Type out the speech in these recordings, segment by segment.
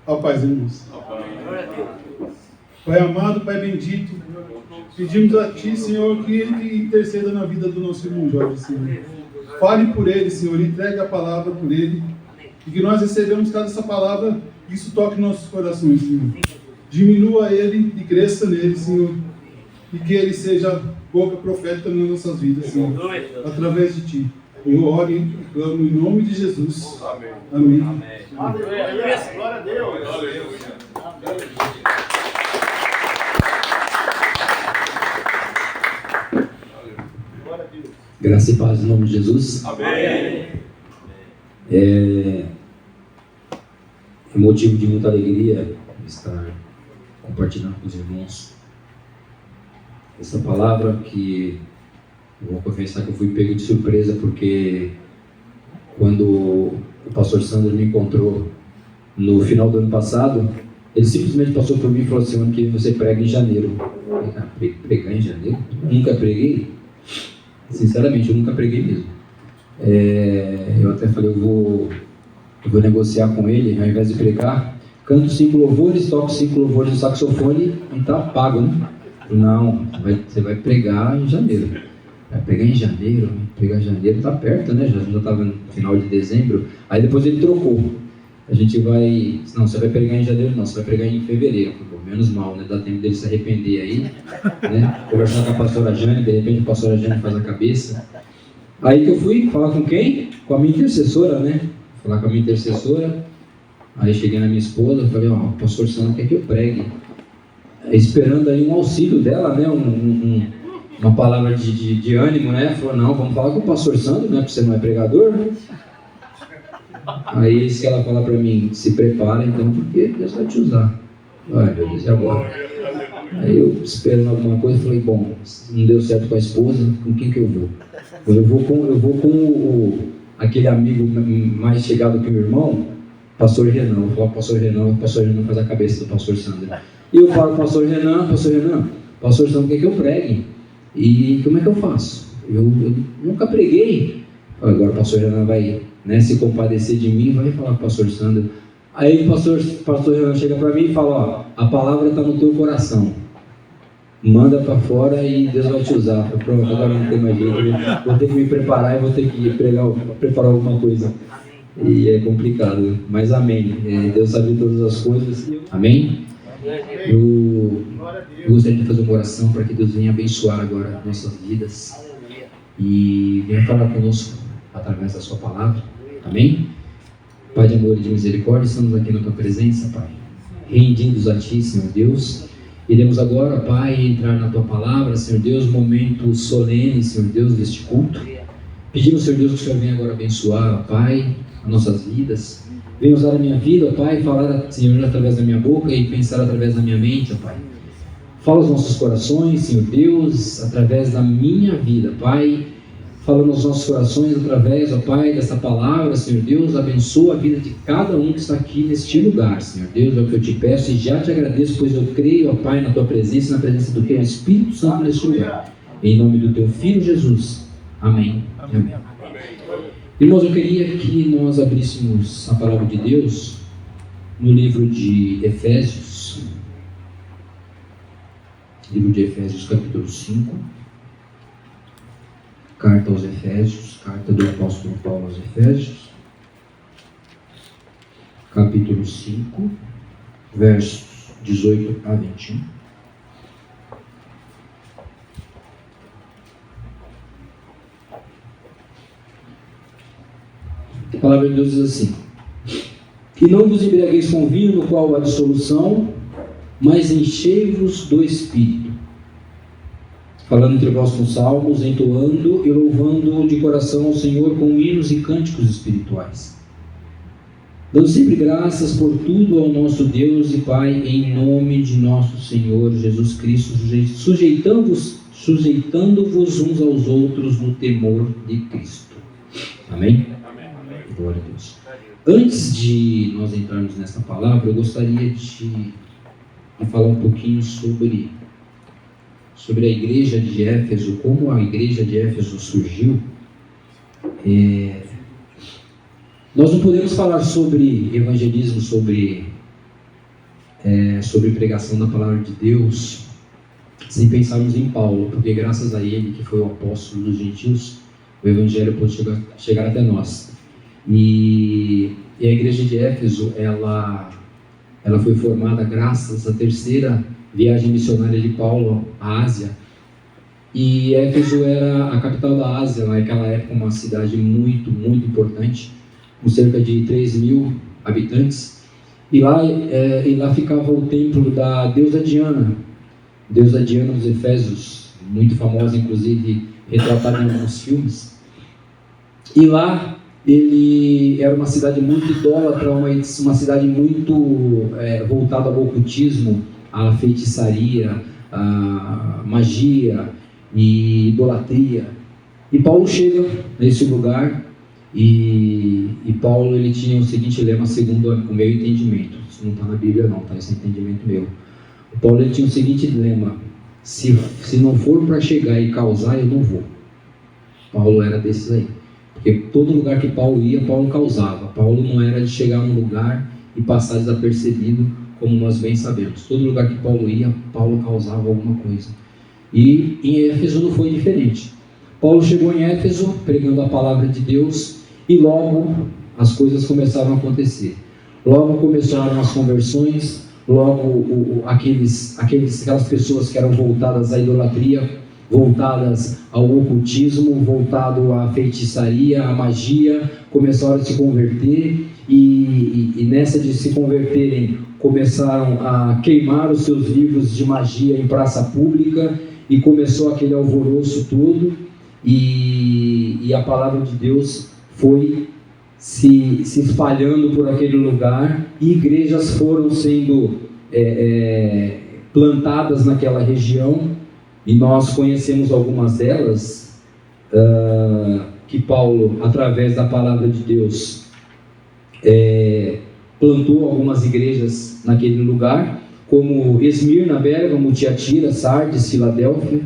Ao Pai, irmãos. Pai amado, Pai bendito, pedimos a Ti, Senhor, que Ele interceda na vida do nosso irmão Jorge, Senhor. Fale por ele, Senhor, entregue a palavra por ele, e que nós recebamos cada essa palavra, e isso toque nossos corações, Senhor. Diminua ele e cresça nele, Senhor, e que ele seja boca profética nas nossas vidas, Senhor, através de Ti. Eu oro e clamo em nome de Jesus. Amém. Amém. Glória a Deus. Graça e paz em nome de Jesus. Amém. É motivo de muita alegria estar compartilhando com os irmãos essa palavra, que eu vou confessar que eu fui pego de surpresa, porque quando o pastor Sandro me encontrou no final do ano passado, ele simplesmente passou por mim e falou assim: ano que você prega em janeiro. Eu falei, pregar em janeiro? Nunca preguei. Sinceramente, eu nunca preguei mesmo. Eu até falei, eu vou negociar com ele, ao invés de pregar, canto 5 louvores, toco 5 louvores no saxofone e tá pago, né? Não, você vai pregar em janeiro. Vai pregar em janeiro? Pregar em janeiro tá perto, né? Já estava no final de dezembro. Aí depois ele trocou. A gente vai... Não, você vai pregar em janeiro? Não, você vai pregar em fevereiro. Pô, menos mal, né? Dá tempo dele se arrepender aí, né? Conversar com a pastora Jane, de repente a pastora Jane faz a cabeça. Aí que eu fui falar com quem? Com a minha intercessora, né? Falar com a minha intercessora. Aí cheguei na minha esposa, falei, ó, o pastor Sandro quer que eu pregue. Esperando aí um auxílio dela, né? Uma palavra de ânimo, né? Falou, não, vamos falar com o pastor Sandro, né? Porque você não é pregador. Aí se ela falar para mim, se prepara então, porque Deus vai te usar. Ai meu Deus, e agora? Aí eu esperando alguma coisa, falei, bom, não deu certo com a esposa, com quem que eu vou? Eu vou com aquele amigo mais chegado que o meu irmão, pastor Renan. Eu vou falar com o pastor Renan faz a cabeça do pastor Sandro. E eu falo com o pastor Renan, pastor Sandro quer que eu pregue. E como é que eu faço? Eu nunca preguei. Agora o pastor Renan vai, né, se compadecer de mim, vai falar com o pastor Sandro. Aí o pastor Renan chega para mim e fala, ó, a palavra está no teu coração, manda para fora e Deus vai te usar. Pronto, agora não tem mais jeito, vou ter que me preparar e vou ter que preparar alguma coisa. E é complicado, mas amém. Deus sabe todas as coisas, amém? Eu gostaria de fazer uma oração para que Deus venha abençoar agora nossas vidas e venha falar conosco através da sua palavra, amém? Pai de amor e de misericórdia, estamos aqui na tua presença, Pai, rendidos a ti, Senhor Deus. Iremos agora, Pai, entrar na tua palavra, Senhor Deus, momento solene, Senhor Deus, deste culto. Pedimos, Senhor Deus, que o Senhor venha agora abençoar, Pai, as nossas vidas. Venha usar a minha vida, Pai, falar, Senhor, através da minha boca e pensar através da minha mente, Pai. Fala os nossos corações, Senhor Deus, através da minha vida, Pai. Fala nos nossos corações através, ó Pai, dessa palavra, Senhor Deus. Abençoa a vida de cada um que está aqui neste lugar, Senhor Deus. É o que eu te peço e já te agradeço, pois eu creio, ó Pai, na tua presença e na presença do teu Espírito Santo neste lugar. Em nome do teu Filho Jesus. Amém. Amém. Irmãos, eu queria que nós abríssemos a palavra de Deus no livro de Efésios. Livro de Efésios, capítulo 5. Carta aos Efésios, carta do apóstolo Paulo aos Efésios, capítulo 5, versos 18 a 21. A palavra de Deus diz assim: e não vos embriagueis com vinho, no qual há dissolução, mas enchei-vos do Espírito, falando entre vós com salmos, entoando e louvando de coração ao Senhor com hinos e cânticos espirituais, dando sempre graças por tudo ao nosso Deus e Pai, em nome de nosso Senhor Jesus Cristo, sujeitando-vos uns aos outros no temor de Cristo. Amém? Glória a Deus. Antes de nós entrarmos nessa palavra, eu gostaria de falar um pouquinho sobre a igreja de Éfeso, como a igreja de Éfeso surgiu. Nós não podemos falar sobre evangelismo, sobre sobre pregação da palavra de Deus, sem pensarmos em Paulo, porque graças a ele, que foi o apóstolo dos gentios, o evangelho pôde chegar até nós. E a igreja de Éfeso, ela foi formada graças à terceira viagem missionária de Paulo à Ásia. E Éfeso era a capital da Ásia, naquela época uma cidade muito, muito importante, com cerca de 3.000 habitantes. E lá ficava o templo da deusa Diana dos Efésios, muito famosa, inclusive retratada em alguns filmes. E lá ele era uma cidade muito idólatra, uma cidade muito voltada ao ocultismo, à feitiçaria, à magia e idolatria. E Paulo chega nesse lugar e Paulo ele tinha o seguinte lema, segundo o meu entendimento. Isso não está na Bíblia não, tá? Esse é entendimento meu. O Paulo ele tinha o seguinte lema: se não for para chegar e causar, eu não vou. Paulo era desses aí. Porque todo lugar que Paulo ia, Paulo causava. Paulo não era de chegar num lugar e passar desapercebido, como nós bem sabemos. Todo lugar que Paulo ia, Paulo causava alguma coisa. E em Éfeso não foi diferente. Paulo chegou em Éfeso pregando a palavra de Deus e logo as coisas começaram a acontecer. Logo começaram as conversões, logo aquelas pessoas que eram voltadas à idolatria, voltadas ao ocultismo, voltado à feitiçaria, à magia, começaram a se converter e nessa de se converterem começaram a queimar os seus livros de magia em praça pública e começou aquele alvoroço todo e a palavra de Deus foi se espalhando por aquele lugar e igrejas foram sendo plantadas naquela região. E nós conhecemos algumas delas, que Paulo, através da palavra de Deus, plantou algumas igrejas naquele lugar, como Esmirna, Pérgamo, Tiatira, Sardes, Filadélfia.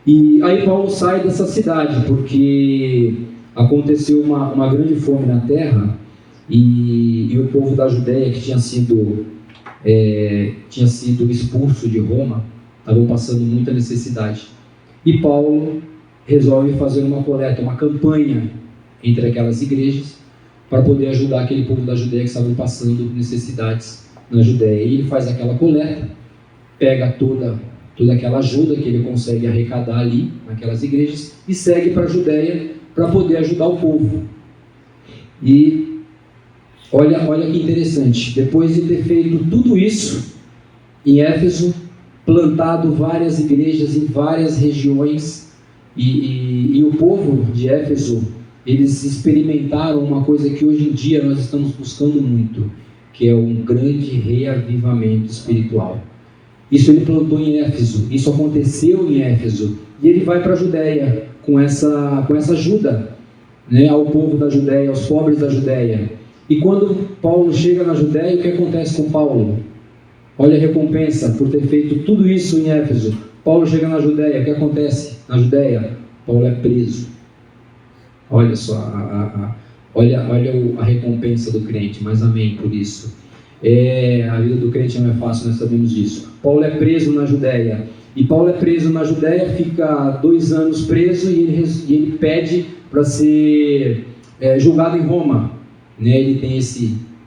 E aí Paulo sai dessa cidade, porque aconteceu uma grande fome na terra, e o povo da Judéia, que tinha sido expulso de Roma, estavam passando muita necessidade. E Paulo resolve fazer uma coleta, uma campanha entre aquelas igrejas para poder ajudar aquele povo da Judéia que estavam passando necessidades na Judéia. E ele faz aquela coleta, pega toda aquela ajuda que ele consegue arrecadar ali naquelas igrejas e segue para a Judéia para poder ajudar o povo. E olha que interessante, depois de ter feito tudo isso em Éfeso, plantado várias igrejas em várias regiões e o povo de Éfeso, eles experimentaram uma coisa que hoje em dia nós estamos buscando muito, que é um grande reavivamento espiritual. Isso ele plantou em Éfeso, isso aconteceu em Éfeso, e ele vai para a Judéia com essa ajuda, né, ao povo da Judéia, aos pobres da Judéia. E quando Paulo chega na Judéia, o que acontece com Paulo? Olha a recompensa por ter feito tudo isso em Éfeso. Paulo chega na Judéia, o que acontece na Judéia? Paulo é preso. Olha só, olha a recompensa do crente, mas amém por isso. A vida do crente não é fácil, nós sabemos disso. Paulo é preso na Judéia. E Paulo é preso na Judéia, fica 2 anos preso e ele pede para ser julgado em Roma. Né? Ele tem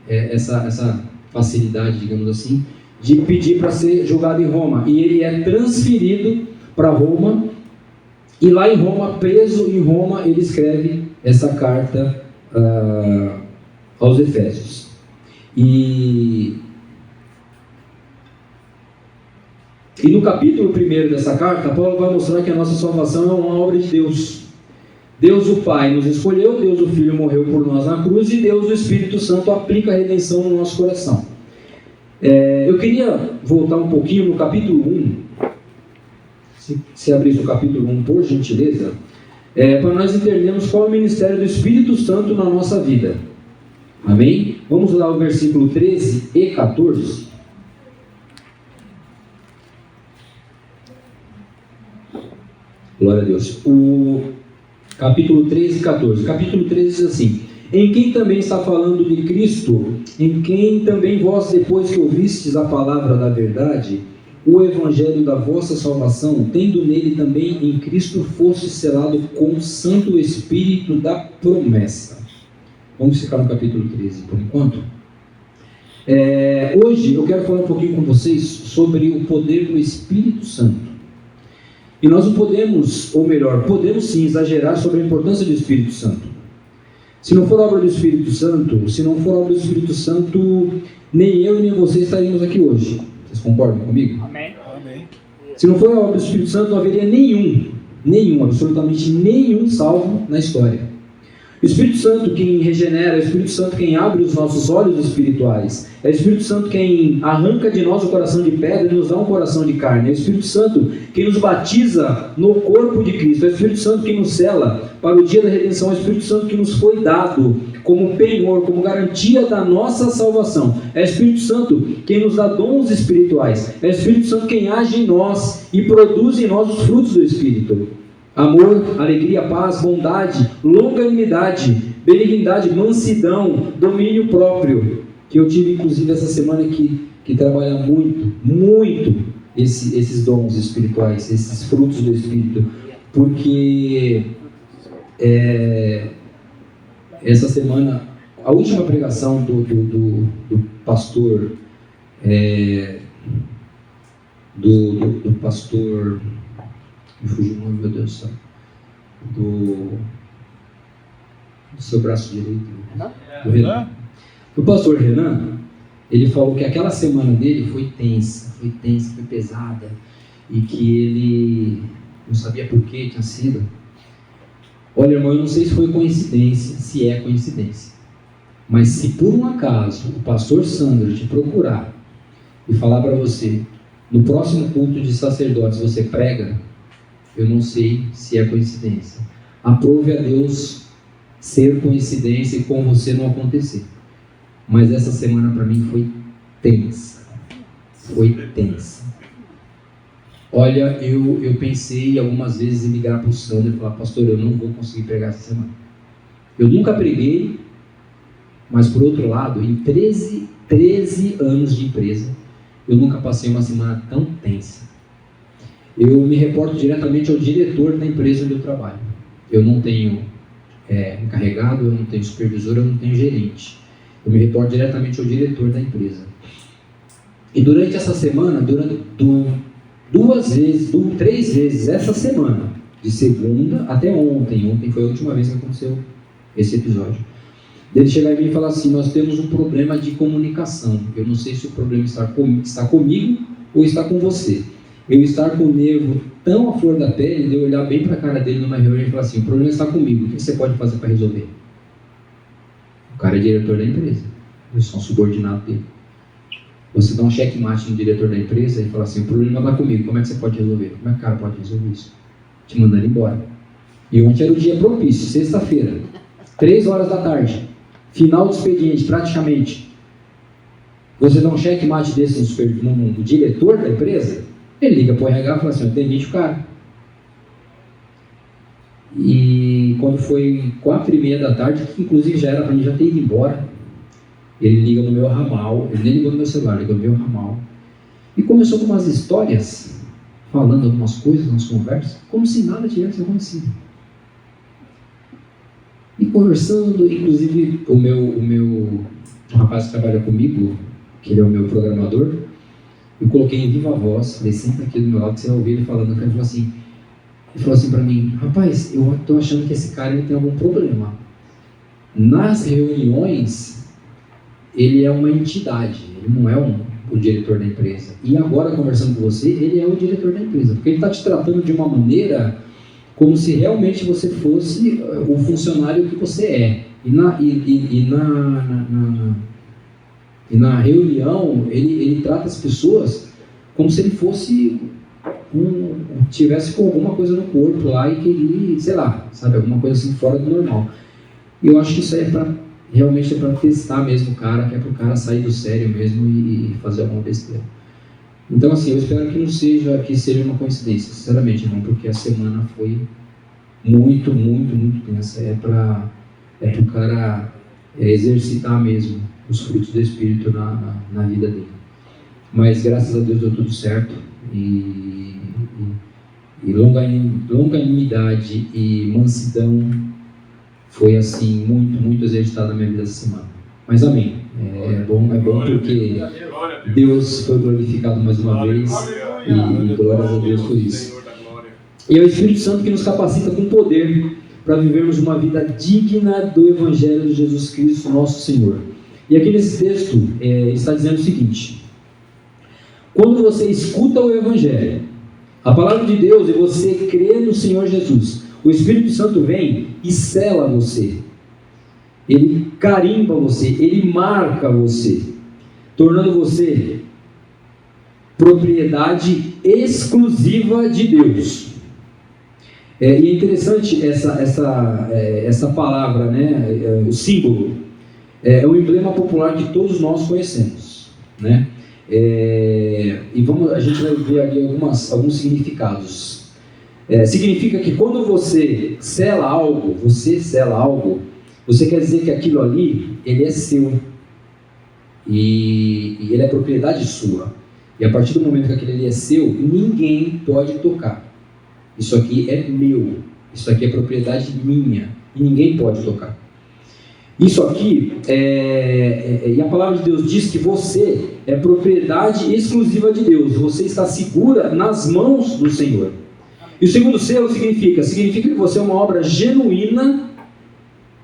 essa facilidade, digamos assim, de pedir para ser julgado em Roma, e ele é transferido para Roma, e lá em Roma, preso em Roma, ele escreve essa carta aos Efésios. E no capítulo 1 dessa carta, Paulo vai mostrar que a nossa salvação é uma obra de Deus. Deus o Pai nos escolheu, Deus o Filho morreu por nós na cruz, e Deus o Espírito Santo aplica a redenção no nosso coração. Eu queria voltar um pouquinho no capítulo 1, se abrir o capítulo 1, por gentileza, para nós entendermos qual é o ministério do Espírito Santo na nossa vida. Amém? Vamos lá ao versículo 13 e 14. Glória a Deus. O capítulo 13 e 14. Capítulo 13 diz assim: em quem também está falando de Cristo, em quem também vós, depois que ouvistes a palavra da verdade, o evangelho da vossa salvação, tendo nele também em Cristo fosse selado com o Santo Espírito da promessa. Vamos ficar no capítulo 13 por enquanto. Hoje eu quero falar um pouquinho com vocês sobre o poder do Espírito Santo. E nós não podemos, ou melhor, podemos sim exagerar sobre a importância do Espírito Santo. Se não for obra do Espírito Santo, nem eu e nem você estaríamos aqui hoje. Vocês concordam comigo? Amém. Se não for a obra do Espírito Santo, não haveria absolutamente nenhum salvo na história. O Espírito Santo quem regenera, é o Espírito Santo quem abre os nossos olhos espirituais, é o Espírito Santo quem arranca de nós o coração de pedra e nos dá um coração de carne, é o Espírito Santo quem nos batiza no corpo de Cristo, é o Espírito Santo quem nos sela para o dia da redenção, é o Espírito Santo que nos foi dado como penhor, como garantia da nossa salvação, é o Espírito Santo quem nos dá dons espirituais, é o Espírito Santo quem age em nós e produz em nós os frutos do Espírito: amor, alegria, paz, bondade, longanimidade, benignidade, mansidão, domínio próprio, que eu tive inclusive essa semana que trabalha muito esses dons espirituais, esses frutos do Espírito, porque essa semana, a última pregação do pastor, do pastor, me fugiu o nome, meu Deus do céu, do seu braço direito, do Renan. O pastor Renan, ele falou que aquela semana dele foi tensa, foi pesada, e que ele não sabia por que tinha sido. Olha, irmão, eu não sei se foi coincidência, se é coincidência, mas se por um acaso o pastor Sandro te procurar e falar para você, no próximo culto de sacerdotes você prega, eu não sei se é coincidência. Aprove a Deus ser coincidência e com você não acontecer. Mas essa semana para mim foi tensa. Olha, eu pensei algumas vezes em ligar para o Sandro e falar: pastor, eu não vou conseguir pregar essa semana. Eu nunca preguei, mas por outro lado, em 13 anos de empresa, eu nunca passei uma semana tão tensa. Eu me reporto diretamente ao diretor da empresa onde eu trabalho. Eu não tenho encarregado, eu não tenho supervisor, eu não tenho gerente. Eu me reporto diretamente ao diretor da empresa. E durante essa semana, três vezes essa semana, de segunda até ontem foi a última vez que aconteceu esse episódio, dele chegar em mim e falar assim: nós temos um problema de comunicação. Eu não sei se o problema está comigo ou está com você. Eu estar com o nervo tão à flor da pele, de eu olhar bem para a cara dele numa reunião e falar assim: o problema está comigo, o que você pode fazer para resolver? O cara é diretor da empresa, eu sou um subordinado dele. Você dá um checkmate no diretor da empresa e fala assim: o problema está comigo, como é que você pode resolver? Como é que o cara pode resolver isso? Te mandando embora. E ontem era o dia propício, sexta-feira, 3 horas da tarde, final do expediente praticamente. Você dá um checkmate desse no diretor da empresa, ele liga para o RH e fala assim: demite o cara. E quando foi 4h30 da tarde, que inclusive já era para mim já ter ido embora, ele liga no meu ramal, ele nem ligou no meu celular, ligou no meu ramal, e começou com umas histórias, falando algumas coisas, umas conversas, como se nada tivesse acontecido. E conversando, inclusive o rapaz que trabalha comigo, que ele é o meu programador, eu coloquei em viva voz, falei: senta aqui do meu lado, que você vai ouvir ele falando. Ele falou assim para mim: rapaz, eu estou achando que esse cara ele tem algum problema. Nas reuniões, ele é uma entidade, ele não é o diretor da empresa. E agora, conversando com você, ele é o diretor da empresa, porque ele está te tratando de uma maneira como se realmente você fosse o funcionário que você é. E na reunião, ele trata as pessoas como se ele fosse tivesse com alguma coisa no corpo lá e que ele, sei lá, sabe, alguma coisa assim fora do normal. E eu acho que isso aí realmente é para testar mesmo o cara, que é para o cara sair do sério mesmo e fazer alguma besteira. Então, assim, eu espero que seja uma coincidência, sinceramente, irmão, porque a semana foi muito tensa. É para o cara exercitar mesmo os frutos do Espírito na vida dele. Mas graças a Deus deu tudo certo, e longanimidade e mansidão foi assim muito exercitado na minha vida essa semana. Mas amém, é bom porque Deus foi glorificado mais uma vez, e glórias a Deus por isso. E é o Espírito Santo que nos capacita com poder para vivermos uma vida digna do Evangelho de Jesus Cristo, nosso Senhor. E aqui nesse texto está dizendo o seguinte: quando você escuta o Evangelho, a palavra de Deus, e você crê no Senhor Jesus, o Espírito Santo vem e sela você, ele carimba você, ele marca você, tornando você propriedade exclusiva de Deus. E é interessante essa palavra, né? O símbolo é um emblema popular que todos nós conhecemos, né? E a gente vai ver aqui alguns significados. Significa que quando você sela algo, você quer dizer que aquilo ali, ele é seu, e ele é propriedade sua, e a partir do momento que aquilo ali é seu, ninguém pode tocar. Isso aqui é meu, isso aqui é propriedade minha, e ninguém pode tocar. Isso aqui, e a palavra de Deus diz que você é propriedade exclusiva de Deus, você está segura nas mãos do Senhor. E o segundo selo significa que você é uma obra genuína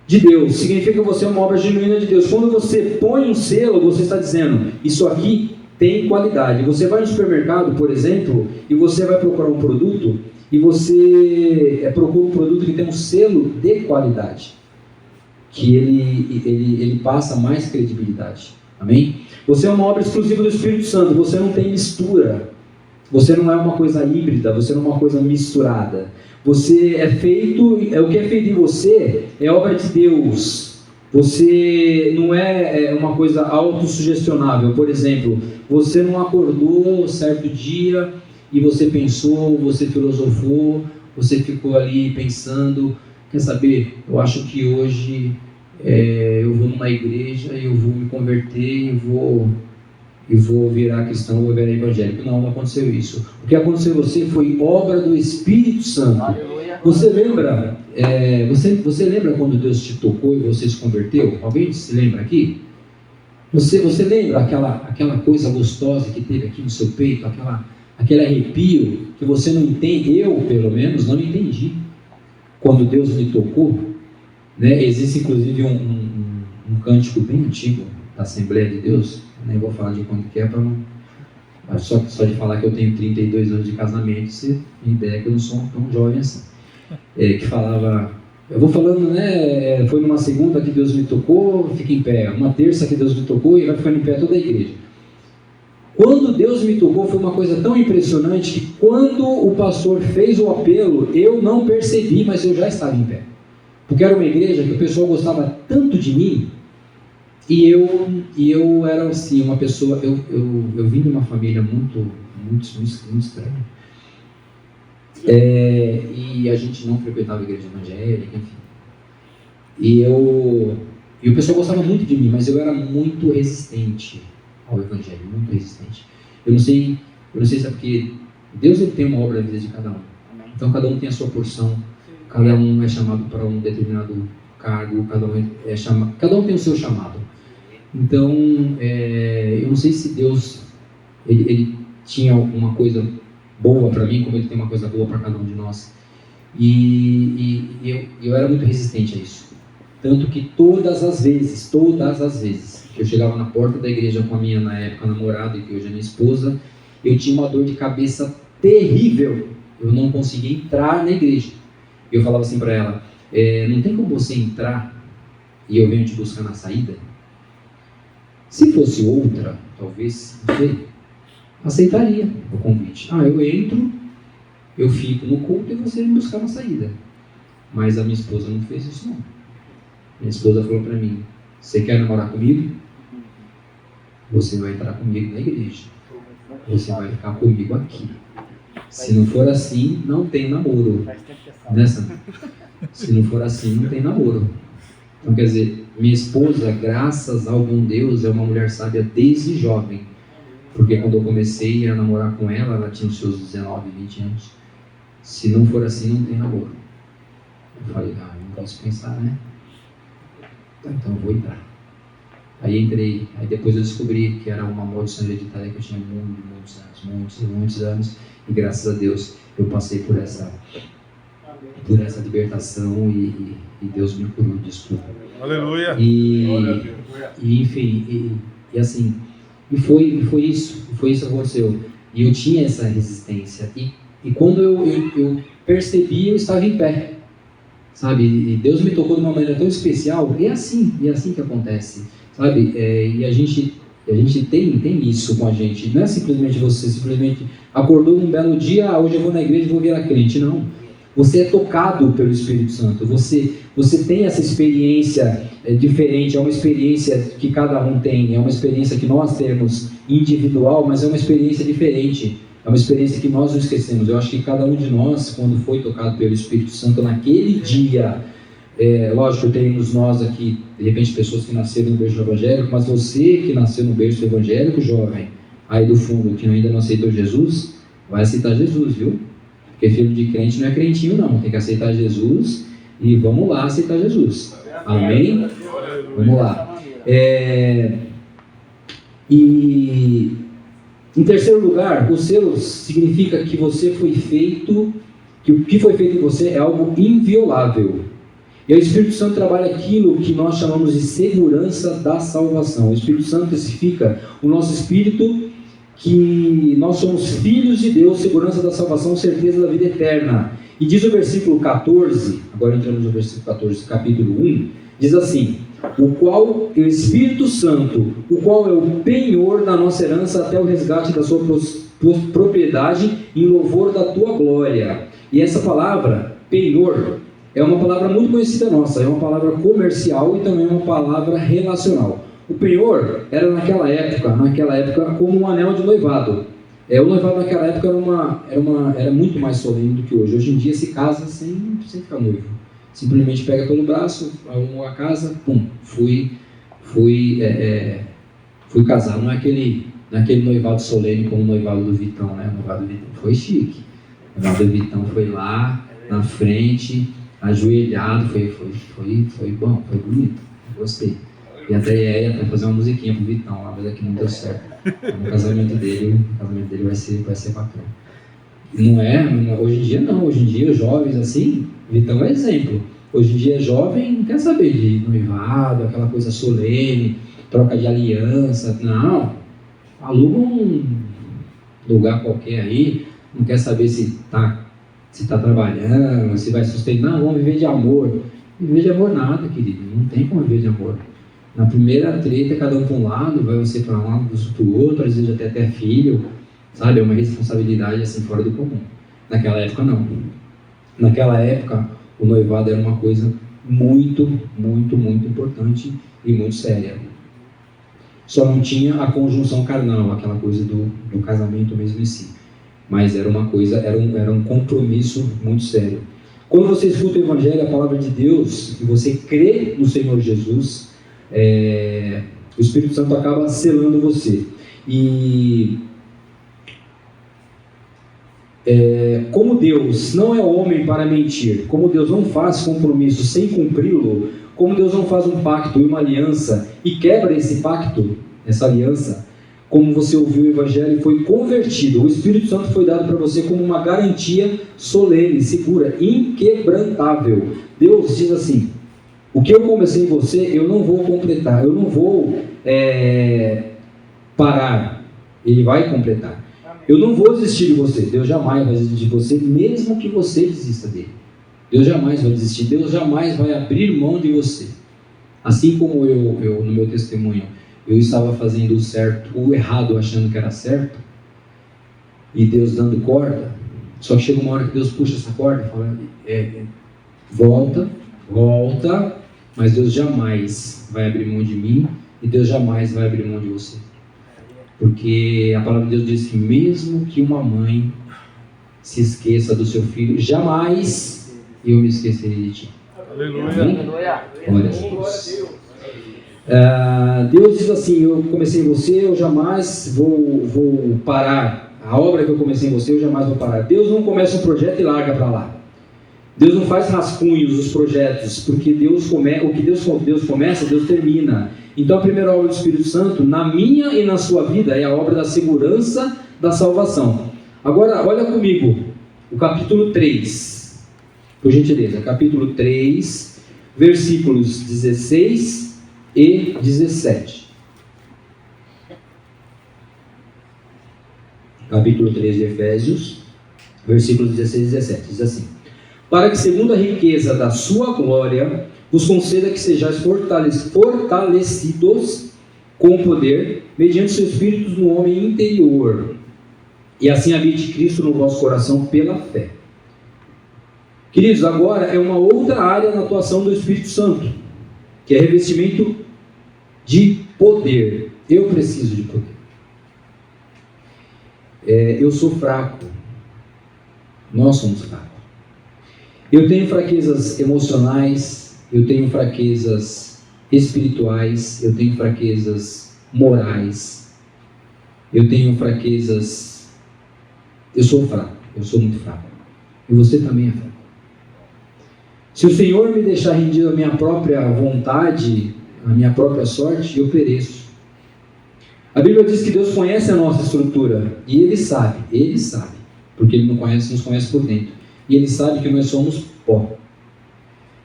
de Deus, significa que você é uma obra genuína de Deus. Quando você põe um selo, você está dizendo, isso aqui tem qualidade. Você vai no supermercado, por exemplo, e você vai procurar um produto, e você procura um produto que tem um selo de qualidade, que ele passa mais credibilidade. Amém? Você é uma obra exclusiva do Espírito Santo, você não tem mistura, você não é uma coisa híbrida, você não é uma coisa misturada. Você é feito, o que é feito em você é obra de Deus. Você não é uma coisa autossugestionável. Por exemplo, você não acordou certo dia e você pensou, você filosofou, você ficou ali pensando, quer saber, eu acho que hoje eu vou numa igreja e eu vou me converter e vou virar cristão, vou virar evangélico. Não aconteceu isso. O que aconteceu em você foi obra do Espírito Santo. Você lembra, você lembra quando Deus te tocou e você se converteu? Alguém se lembra aqui? Você lembra aquela coisa gostosa que teve aqui no seu peito, aquele arrepio que você não entende? Eu, pelo menos, não entendi quando Deus me tocou, né? Existe inclusive um cântico bem antigo da Assembleia de Deus, nem vou falar de quando que é, para não... Só de falar que eu tenho 32 anos de casamento, você tem ideia que eu não sou tão jovem assim. Que falava, eu vou falando, né? Foi numa segunda que Deus me tocou, fica em pé. Uma terça que Deus me tocou, e vai ficando em pé toda a igreja. Quando Deus me tocou, foi uma coisa tão impressionante que quando o pastor fez o apelo, eu não percebi, mas eu já estava em pé. Porque era uma igreja que o pessoal gostava tanto de mim, e eu era assim, uma pessoa, eu vim de uma família muito estranha. E a gente não frequentava a igreja evangélica, enfim. E o pessoal gostava muito de mim, mas eu era muito resistente ao evangelho, muito resistente. Eu não sei se é porque Deus, ele tem uma obra na vida de cada um. Então cada um tem a sua porção, cada um é chamado para um determinado cargo, cada um tem o seu chamado. Então eu não sei se Deus ele tinha alguma coisa boa para mim, como ele tem uma coisa boa para cada um de nós. E eu era muito resistente a isso. Tanto que todas as vezes que eu chegava na porta da igreja com a minha, na época, namorada, e que hoje é minha esposa, eu tinha uma dor de cabeça terrível. Eu não conseguia entrar na igreja. Eu falava assim para ela, não tem como você entrar e eu venho te buscar na saída? Se fosse outra, talvez, não sei, aceitaria o convite. Eu entro, eu fico no culto e você vem me buscar na saída. Mas a minha esposa não fez isso, não. Minha esposa falou para mim, você quer namorar comigo? Você vai entrar comigo na igreja. Você vai ficar comigo aqui. Se não for assim, não tem namoro. Nessa? Se não for assim, não tem namoro. Então, quer dizer, Minha esposa, graças ao bom Deus, é uma mulher sábia desde jovem. Porque quando eu comecei a namorar com ela, ela tinha os seus 19, 20 anos. Se não for assim, não tem namoro. Eu falei, não posso pensar, né? Então eu vou entrar. Aí entrei, aí depois eu descobri que era uma maldição hereditária que eu tinha muitos anos, e graças a Deus eu passei por essa libertação e Deus me curou disso. Aleluia. E foi isso que aconteceu. E eu tinha essa resistência. E quando eu percebi, eu estava em pé. Sabe? E Deus me tocou de uma maneira tão especial. E é assim que acontece. Sabe? E a gente tem isso com a gente. Não é simplesmente você simplesmente acordou num belo dia, hoje eu vou na igreja e vou virar crente. Não. Você é tocado pelo Espírito Santo. Você tem essa experiência diferente. É uma experiência que cada um tem. É uma experiência que nós temos individual, mas é uma experiência diferente. É uma experiência que nós não esquecemos. Eu acho que cada um de nós, quando foi tocado pelo Espírito Santo naquele dia, lógico, temos nós aqui, de repente, pessoas que nasceram no berço evangélico, mas você que nasceu no berço evangélico, jovem, aí do fundo, que ainda não aceitou Jesus, vai aceitar Jesus, viu? Porque filho de crente não é crentinho, não. Tem que aceitar Jesus e vamos lá aceitar Jesus. Amém? Vamos lá. E em terceiro lugar, o selo significa que você foi feito, que o que foi feito em você é algo inviolável. E o Espírito Santo trabalha aquilo que nós chamamos de segurança da salvação. O Espírito Santo testifica o nosso espírito que nós somos filhos de Deus, segurança da salvação, certeza da vida eterna. E diz o versículo 14, agora entramos no versículo 14, capítulo 1, diz assim: o qual o Espírito Santo, o qual é o penhor da nossa herança até o resgate da sua propriedade em louvor da tua glória. E essa palavra, penhor, é uma palavra muito conhecida nossa, é uma palavra comercial e também uma palavra relacional. O penhor era naquela época como um anel de noivado. O noivado naquela época era muito mais solene do que hoje. Hoje em dia se casa sem ficar noivo. Simplesmente pega pelo braço, arrumou a casa, pum, fui casar. Não é aquele noivado solene como o noivado do Vitão, né? O noivado do Vitão foi chique. O noivado do Vitão foi lá na frente, ajoelhado, foi bom, foi bonito, gostei. E até ia fazer uma musiquinha pro Vitão lá, mas aqui não deu certo. O casamento dele vai ser bacana. Não é? Hoje em dia não. Hoje em dia os jovens assim, Vitão é exemplo. Hoje em dia jovem não quer saber de noivado, aquela coisa solene, troca de aliança. Não. Aluga um lugar qualquer aí, não quer saber se tá trabalhando, se vai sustentar. Não, vamos viver de amor. Viver de amor nada, querido. Não tem como viver de amor. Na primeira treta, cada um para um lado, vai você para um lado, você para o outro, às vezes até filho, sabe? É uma responsabilidade assim fora do comum. Naquela época, não. Naquela época, o noivado era uma coisa muito, muito, muito importante e muito séria. Só não tinha a conjunção carnal, aquela coisa do casamento mesmo em si. Mas era uma coisa, era um compromisso muito sério. Quando você escuta o Evangelho, a palavra de Deus, e você crê no Senhor Jesus, o Espírito Santo acaba selando você. E como Deus não é homem para mentir, como Deus não faz compromisso sem cumpri-lo, como Deus não faz um pacto e uma aliança e quebra esse pacto, essa aliança, como você ouviu o Evangelho e foi convertido, o Espírito Santo foi dado para você como uma garantia solene, segura, inquebrantável. Deus diz assim: o que eu comecei em você, eu não vou completar, eu não vou parar, Ele vai completar. Eu não vou desistir de você, Deus jamais vai desistir de você, mesmo que você desista dele. Deus jamais vai desistir, Deus jamais vai abrir mão de você. Assim como eu no meu testemunho, eu estava fazendo o certo, o errado, achando que era certo, e Deus dando corda, só que chega uma hora que Deus puxa essa corda e fala, volta, mas Deus jamais vai abrir mão de mim, e Deus jamais vai abrir mão de você. Porque a palavra de Deus diz que mesmo que uma mãe se esqueça do seu filho, jamais eu me esquecerei de ti. Aleluia. Glória a Deus. Deus diz assim: eu comecei em você, eu jamais vou parar. A obra que eu comecei em você, eu jamais vou parar. Deus não começa um projeto e larga para lá. Deus não faz rascunhos dos projetos, porque o que Deus começa, Deus termina. Então a primeira obra do Espírito Santo, na minha e na sua vida, é a obra da segurança da salvação. Agora, olha comigo, o capítulo 3, por gentileza, capítulo 3, versículos 16 e 17. Capítulo 3 de Efésios, versículos 16 e 17, diz assim: para que segundo a riqueza da sua glória, vos conceda que sejais fortalecidos com poder, mediante seu Espírito no homem interior, e assim habite Cristo no vosso coração pela fé. Queridos, agora é uma outra área na atuação do Espírito Santo, que é revestimento de poder. Eu preciso de poder. Eu sou fraco. Nós somos fracos. Eu tenho fraquezas emocionais, eu tenho fraquezas espirituais, eu tenho fraquezas morais, eu tenho fraquezas. Eu sou fraco, eu sou muito fraco. E você também é fraco. Se o Senhor me deixar rendido à minha própria vontade, à minha própria sorte, eu pereço. A Bíblia diz que Deus conhece a nossa estrutura, e Ele sabe, porque Ele nos conhece por dentro. E Ele sabe que nós somos pó.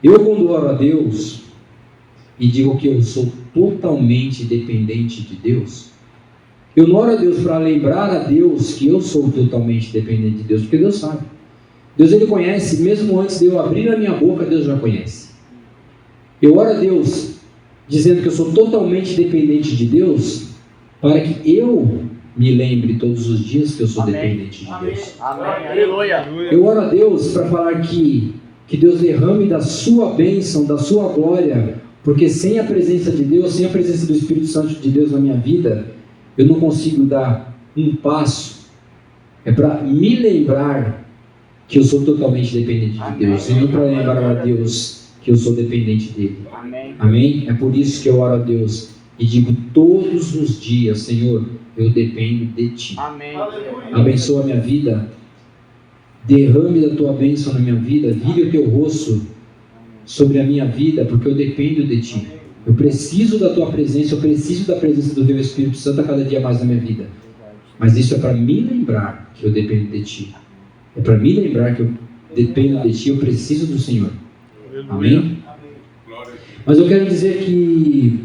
Eu, quando oro a Deus e digo que eu sou totalmente dependente de Deus, eu não oro a Deus para lembrar a Deus que eu sou totalmente dependente de Deus, porque Deus sabe. Deus, Ele conhece, mesmo antes de eu abrir a minha boca, Deus já conhece. Eu oro a Deus dizendo que eu sou totalmente dependente de Deus, para que eu me lembre todos os dias que eu sou dependente de Deus. Amém. Aleluia. Eu oro a Deus para falar que Deus derrame da sua bênção, da sua glória, porque sem a presença de Deus, sem a presença do Espírito Santo de Deus na minha vida, eu não consigo dar um passo. É para me lembrar que eu sou totalmente dependente de Deus, e não para lembrar a Deus que eu sou dependente dele. Amém? É por isso que eu oro a Deus e digo todos os dias: Senhor, eu dependo de Ti. Amém. Abençoa a minha vida, derrame da Tua bênção na minha vida, vire o Teu rosto sobre a minha vida, porque eu dependo de Ti. Eu preciso da Tua presença, eu preciso da presença do Teu Espírito Santo a cada dia mais na minha vida. Mas isso é para me lembrar que eu dependo de Ti. É para me lembrar que eu dependo de Ti, eu preciso do Senhor. Amém? Mas eu quero dizer que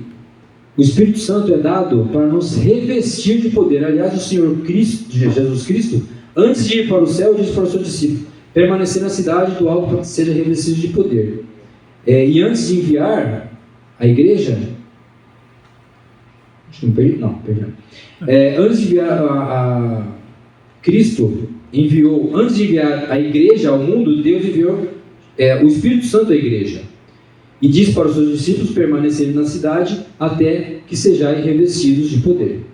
o Espírito Santo é dado para nos revestir de poder. Aliás, o Senhor Cristo, Jesus Cristo, antes de ir para o céu, disse para os seus discípulos: permanecer na cidade do alto para que seja revestido de poder. E antes de enviar a igreja, acho que não perdi, não, perdão. Antes de enviar a Cristo, antes de enviar a igreja ao mundo, Deus enviou o Espírito Santo à igreja. E diz para os seus discípulos permanecerem na cidade até que sejais revestidos de poder.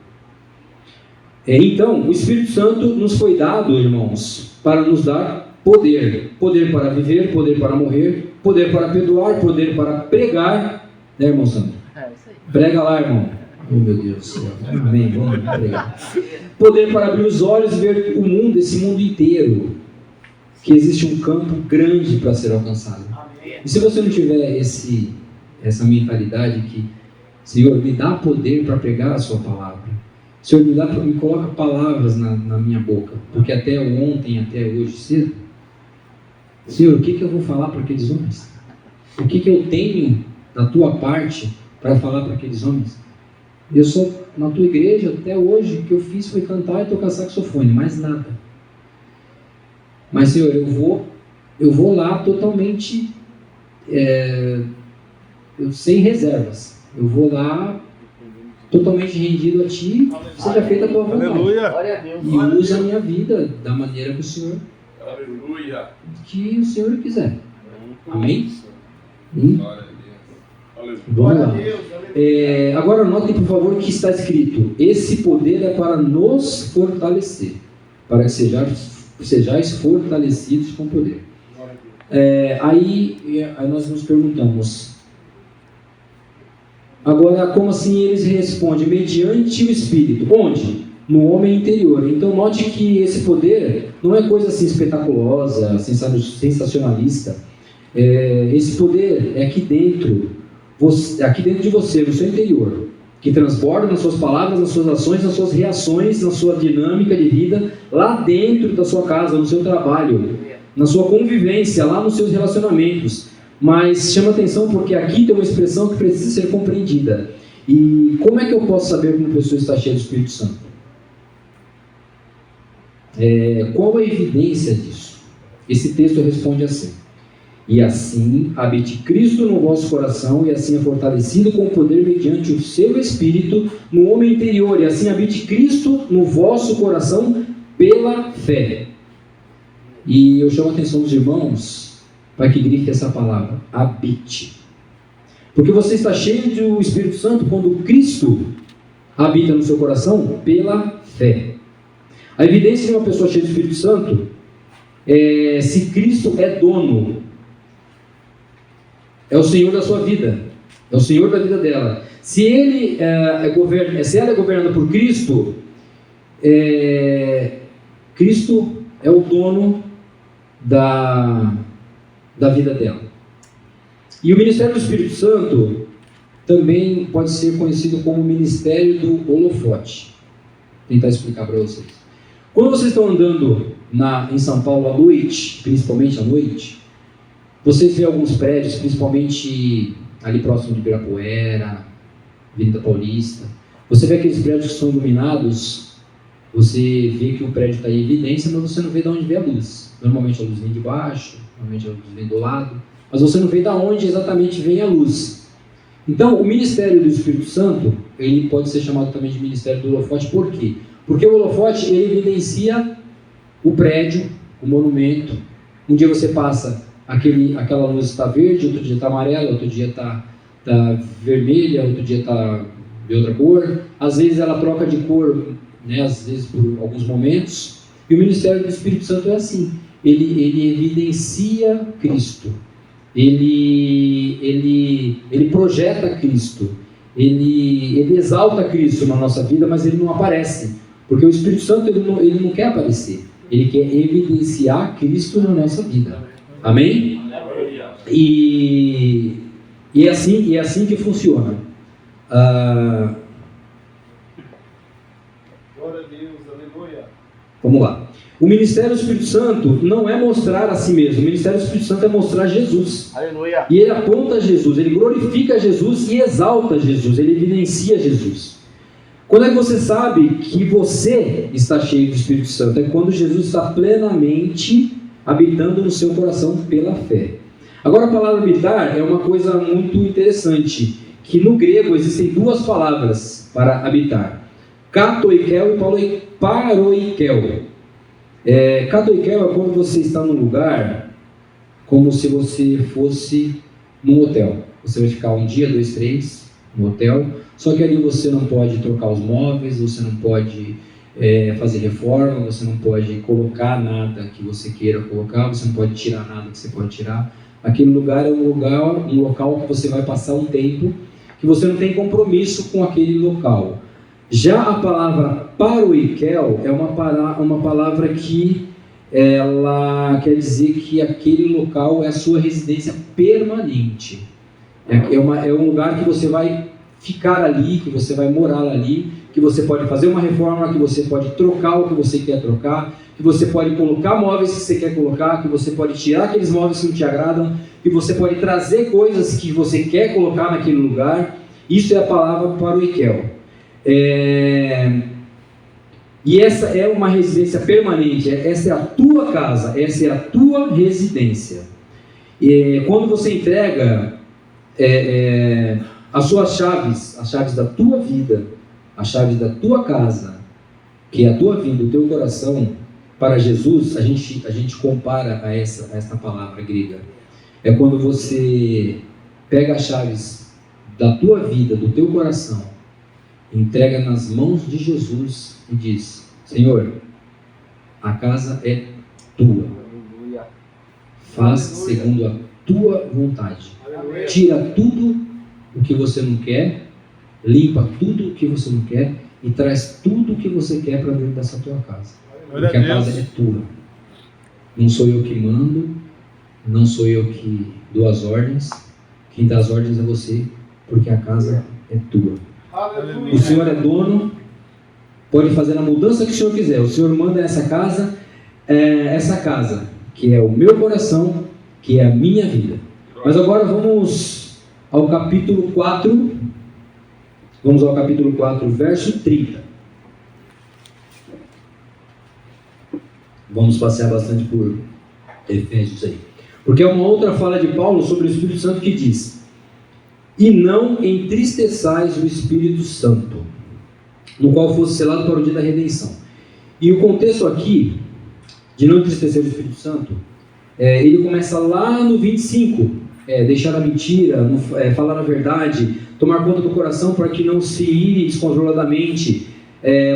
Então, o Espírito Santo nos foi dado, irmãos, para nos dar poder. Poder para viver, poder para morrer, poder para perdoar, poder para pregar. Né, irmão Santo? Prega lá, irmão. Oh, meu Deus do céu. Amém. Vamos pregar. Poder para abrir os olhos e ver o mundo, esse mundo inteiro. Que existe um campo grande para ser alcançado. E se você não tiver essa mentalidade que, Senhor, me dá poder para pregar a sua palavra. Senhor, me coloca palavras na minha boca. Porque até ontem, até hoje cedo, Senhor, o que eu vou falar para aqueles homens? O que eu tenho da tua parte para falar para aqueles homens? Eu sou, na tua igreja, até hoje, o que eu fiz foi cantar e tocar saxofone, mais nada. Mas, Senhor, eu vou lá totalmente sem reservas. Eu vou lá totalmente rendido a Ti, seja feita a Tua vontade. Aleluia. Glória a Deus. E usa a minha vida da maneira que o Senhor quiser. Amém? Vamos lá. Agora notem, por favor, o que está escrito: esse poder é para nos fortalecer, para que sejais fortalecidos com poder. Aí nós nos perguntamos: Agora, como assim eles respondem? Mediante o Espírito. Onde? No homem interior. Então, note que esse poder não é coisa assim espetaculosa, sensacionalista. Esse poder é aqui dentro de você, no seu interior, que transborda nas suas palavras, nas suas ações, nas suas reações, na sua dinâmica de vida, lá dentro da sua casa, no seu trabalho, na sua convivência, lá nos seus relacionamentos. Mas chama atenção porque aqui tem uma expressão que precisa ser compreendida. E como é que eu posso saber que uma pessoa está cheia do Espírito Santo? Qual a evidência disso? Esse texto responde assim: e assim habite Cristo no vosso coração, e assim é fortalecido com poder mediante o seu Espírito no homem interior, e assim habite Cristo no vosso coração pela fé. E eu chamo a atenção dos irmãos para que grife essa palavra: habite. Porque você está cheio do Espírito Santo quando Cristo habita no seu coração pela fé. A evidência de uma pessoa cheia do Espírito Santo é se Cristo é dono, é o Senhor da sua vida, é o Senhor da vida dela. Se ela é governada por Cristo, Cristo é o dono da vida dela. E o ministério do Espírito Santo também pode ser conhecido como o ministério do holofote. Vou tentar explicar para vocês. Quando vocês estão andando em São Paulo à noite, principalmente à noite, vocês veem alguns prédios, principalmente ali próximo de Ibirapuera, Avenida Paulista. Você vê aqueles prédios que são iluminados, você vê que o prédio está em evidência, mas você não vê de onde vem a luz. Normalmente a luz vem de baixo, normalmente a luz vem do lado, mas você não vê de onde exatamente vem a luz. Então, o ministério do Espírito Santo, ele pode ser chamado também de ministério do holofote. Por quê? Porque o holofote, ele evidencia o prédio, o monumento. Um dia você passa, aquela luz está verde, outro dia está amarela, outro dia está vermelha, outro dia está de outra cor. Às vezes ela troca de cor, né, às vezes por alguns momentos. E o ministério do Espírito Santo é assim. Ele evidencia Cristo. Ele projeta Cristo. Ele exalta Cristo na nossa vida, mas ele não aparece. Porque o Espírito Santo ele não quer aparecer. Ele quer evidenciar Cristo na nossa vida. Amém? E é assim que funciona. Glória a Deus, aleluia. Vamos lá. O ministério do Espírito Santo não é mostrar a si mesmo. O ministério do Espírito Santo é mostrar Jesus. Aleluia. E ele aponta Jesus, ele glorifica Jesus e exalta Jesus, ele evidencia Jesus. Quando é que você sabe que você está cheio do Espírito Santo? É quando Jesus está plenamente habitando no seu coração pela fé. Agora, a palavra habitar é uma coisa muito interessante, que no grego existem duas palavras para habitar: katoikel e paroikel. Katoikel é quando você está num lugar como se você fosse num hotel. Você vai ficar um dia, 2, 3 no hotel, só que ali você não pode trocar os móveis, você não pode fazer reforma, você não pode colocar nada que você queira colocar, você não pode tirar nada que você pode tirar. Aquele lugar é um local que você vai passar um tempo, que você não tem compromisso com aquele local. Já a palavra paroikel é uma palavra que ela quer dizer que aquele local é a sua residência permanente. É um lugar que você vai ficar ali, que você vai morar ali, que você pode fazer uma reforma, que você pode trocar o que você quer trocar, que você pode colocar móveis que você quer colocar, que você pode tirar aqueles móveis que não te agradam, que você pode trazer coisas que você quer colocar naquele lugar. Isso é a palavra paroikel. E essa é uma residência permanente, essa é a tua casa, essa é a tua residência. Quando você entrega as suas chaves, as chaves da tua vida, as chaves da tua casa, que é a tua vida, o teu coração, para Jesus, a gente compara a esta palavra grega. É quando você pega as chaves da tua vida, do teu coração, entrega nas mãos de Jesus e diz: Senhor, a casa é tua, faz segundo a tua vontade. Tira tudo o que você não quer limpa tudo o que você não quer e traz tudo o que você quer para dentro dessa tua casa. Glória Porque a a casa Deus. é tua. Não sou eu que mando, não sou eu que dou as ordens. Quem dá as ordens é você, porque a casa é tua. O Senhor é dono, pode fazer a mudança que o Senhor quiser. O Senhor manda essa casa, que é o meu coração, que é a minha vida. Mas agora vamos ao capítulo 4. Vamos ao capítulo 4, verso 30. Vamos passear bastante por Efésios aí. Porque é uma outra fala de Paulo sobre o Espírito Santo que diz: e não entristeçais o Espírito Santo, no qual fosse selado para o dia da redenção. E o contexto aqui, de não entristecer o Espírito Santo, ele começa lá no 25, deixar a mentira, falar a verdade, tomar conta do coração para que não se ire descontroladamente,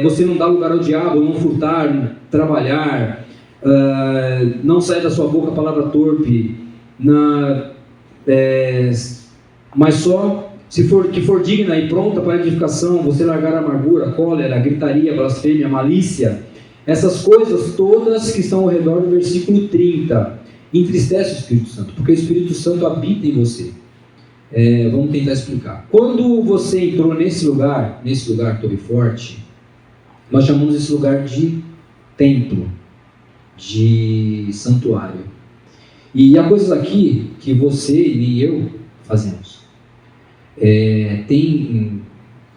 você não dá lugar ao diabo, não furtar, trabalhar, não sair da sua boca a palavra torpe, mas só que for digna e pronta para a edificação, você largar a amargura, cólera, gritaria, blasfêmia, malícia, essas coisas todas que estão ao redor do versículo 30, entristece o Espírito Santo, porque o Espírito Santo habita em você. Vamos tentar explicar. Quando você entrou nesse lugar Torre Forte, nós chamamos esse lugar de templo, de santuário. E há coisas aqui que você e eu fazemos. Tem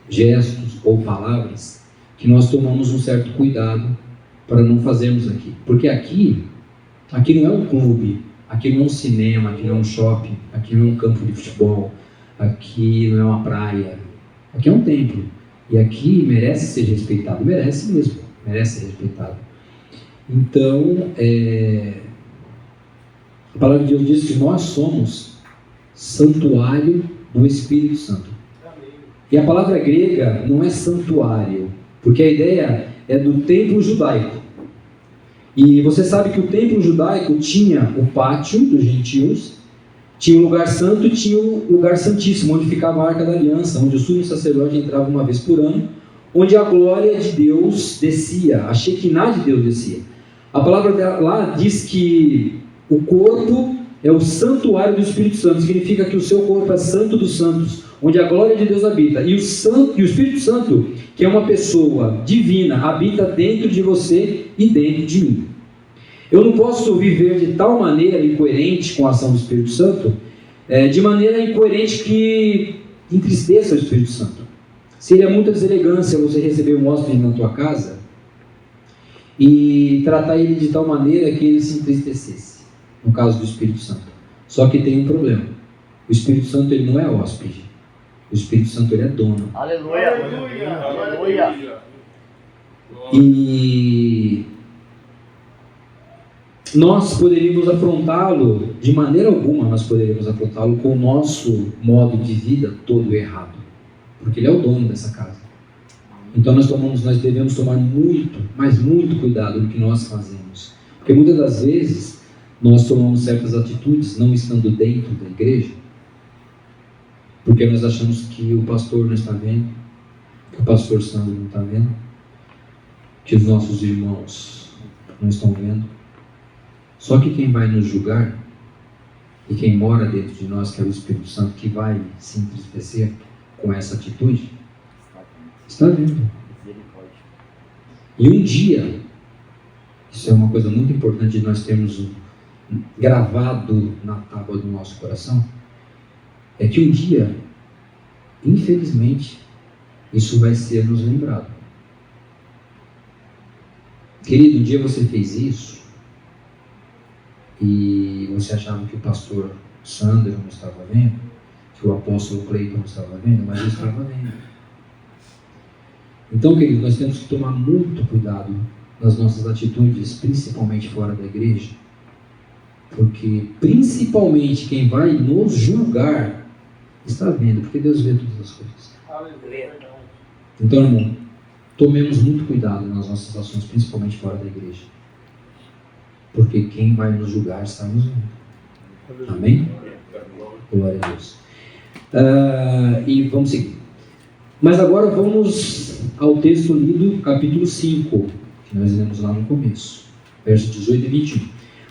gestos ou palavras que nós tomamos um certo cuidado para não fazermos aqui. Porque aqui não é um clube, aqui não é um cinema, aqui não é um shopping, aqui não é um campo de futebol, aqui não é uma praia, aqui é um templo. E aqui merece ser respeitado, merece mesmo, merece ser respeitado. Então, a palavra de Deus diz que nós somos santuário do Espírito Santo. E a palavra grega não é santuário, porque a ideia é do templo judaico. E você sabe que o templo judaico tinha o pátio dos gentios, tinha o lugar santo e tinha o lugar santíssimo, onde ficava a Arca da Aliança, onde o sumo sacerdote entrava uma vez por ano, onde a glória de Deus descia, a Shekinah de Deus descia. A palavra lá diz que o corpo é o santuário do Espírito Santo, significa que o seu corpo é santo dos santos, onde a glória de Deus habita. E o Espírito Santo, que é uma pessoa divina, habita dentro de você e dentro de mim. Eu não posso viver de tal maneira incoerente com a ação do Espírito Santo, de maneira incoerente que entristeça o Espírito Santo. Seria muita deselegância você receber um hóspede na tua casa e tratar ele de tal maneira que ele se entristecesse, no caso do Espírito Santo. Só que tem um problema: o Espírito Santo ele não é hóspede, o Espírito Santo ele é dono. Aleluia, aleluia, aleluia. E nós poderíamos afrontá-lo, de maneira alguma nós poderíamos afrontá-lo com o nosso modo de vida todo errado, porque ele é o dono dessa casa. Então nós devemos tomar muito, mas muito cuidado no que nós fazemos, porque muitas das vezes nós tomamos certas atitudes não estando dentro da igreja, porque nós achamos que o pastor não está vendo, que o pastor Sandro não está vendo, que os nossos irmãos não estão vendo. Só que quem vai nos julgar, e quem mora dentro de nós, que é o Espírito Santo, que vai se entristecer com essa atitude, está vendo. E um dia, isso é uma coisa muito importante de nós termos gravado na tábua do nosso coração, é que um dia, infelizmente, isso vai ser nos lembrado. Querido, um dia você fez isso e você achava que o pastor Sandro não estava vendo, que o apóstolo Cleiton não estava vendo, mas eu estava vendo. Então, querido, nós temos que tomar muito cuidado nas nossas atitudes, principalmente fora da igreja, porque principalmente quem vai nos julgar está vendo, porque Deus vê todas as coisas. Então, irmão, tomemos muito cuidado nas nossas ações, principalmente fora da igreja, porque quem vai nos julgar está nos vendo. Amém? Glória a Deus. E vamos seguir. Mas agora vamos ao texto lido, capítulo 5, que nós lemos lá no começo, versos 18 e 21.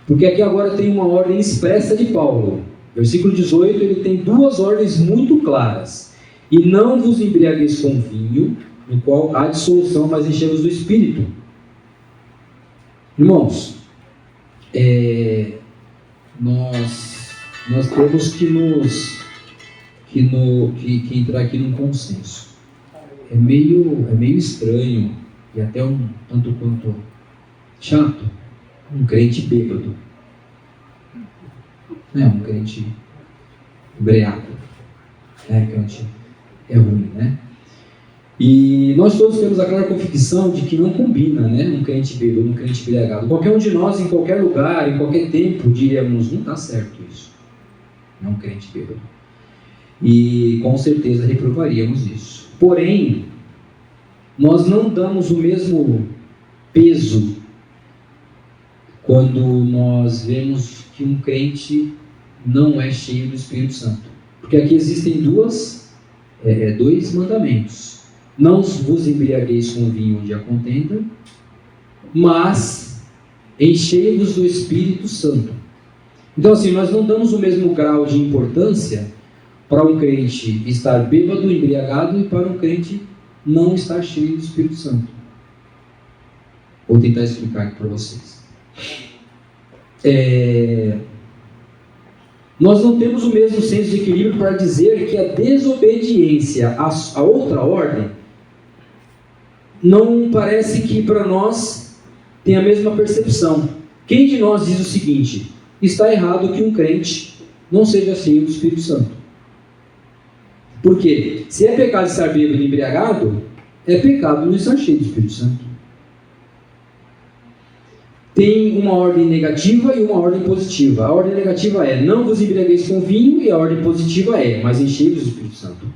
Porque aqui agora tem uma ordem expressa de Paulo. Versículo 18, ele tem duas ordens muito claras. E não vos embriagueis com vinho, no qual há dissolução, mas enchei-vos do Espírito. Irmãos, nós temos que entrar aqui num consenso. É meio estranho e até um tanto quanto chato um crente bêbado, um crente embriago, crente é ruim, né? E nós todos temos a clara convicção de que não combina, um crente bêbado, um crente embriagado. Qualquer um de nós, em qualquer lugar, em qualquer tempo, diríamos, não está certo isso. Não crente bêbado. E com certeza reprovaríamos isso. Porém, nós não damos o mesmo peso quando nós vemos que um crente não é cheio do Espírito Santo. Porque aqui existem dois mandamentos. Não vos embriagueis com vinho onde há contenda, mas enchei-vos do Espírito Santo. Então assim, nós não damos o mesmo grau de importância para um crente estar bêbado, embriagado, e para um crente não estar cheio do Espírito Santo. Vou tentar explicar aqui para vocês. Nós não temos o mesmo senso de equilíbrio para dizer que a desobediência a outra ordem não parece que para nós tem a mesma percepção. Quem de nós diz o seguinte: está errado que um crente não seja cheio do Espírito Santo? Por quê? Se é pecado estar bêbado e embriagado, é pecado não estar cheio do Espírito Santo. Tem uma ordem negativa e uma ordem positiva. A ordem negativa é: não vos embriagueis com vinho, e a ordem positiva é: mas enchei-vos do Espírito Santo.